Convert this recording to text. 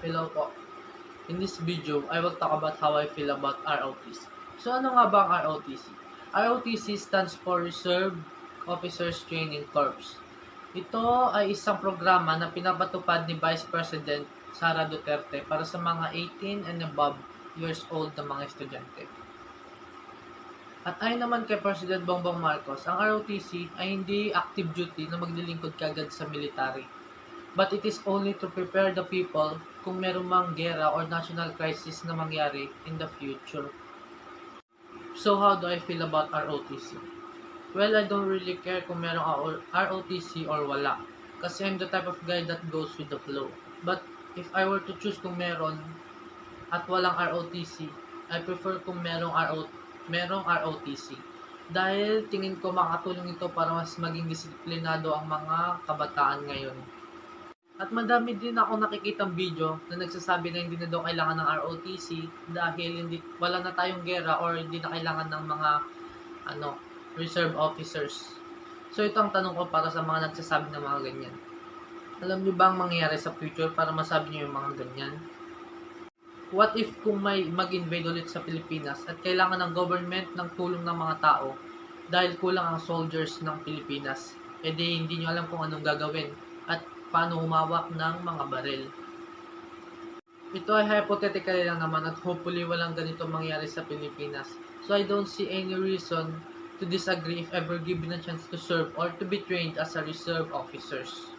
Hello po. In this video, I will talk about how I feel about ROTC. So ano nga ba ang ROTC? ROTC stands for Reserve Officers Training Corps. Ito ay isang programa na pinapatupad ni Vice President Sara Duterte para sa mga 18 and above years old na mga estudyante. At ayon naman kay President Bongbong Marcos, ang ROTC ay hindi active duty na maglilingkod kagad sa military. But it is only to prepare the people kung meron mang gera or national crisis na mangyari in the future. So how do I feel about ROTC? Well, I don't really care kung merong ROTC or wala. Kasi I'm the type of guy that goes with the flow. But if I were to choose kung meron at walang ROTC, I prefer kung merong ROTC. Dahil tingin ko makatulong ito para mas maging disiplinado ang mga kabataan ngayon. At madami din ako nakikitang video na nagsasabi na hindi na daw kailangan ng ROTC dahil wala na tayong gera or hindi na kailangan ng mga reserve officers. So ito ang tanong ko para sa mga nagsasabi ng mga ganyan. Alam niyo ba ang mangyayari sa future para masabi niyo yung mga ganyan? What if kung may mag-invade ulit sa Pilipinas at kailangan ng government ng tulong ng mga tao dahil kulang ang soldiers ng Pilipinas? E di hindi niyo alam kung anong gagawin at paano humawak ng mga baril. Ito ay hypothetical lang naman at hopefully walang ganito mangyari sa Pilipinas. So I don't see any reason to disagree if ever given a chance to serve or to be trained as a reserve officers.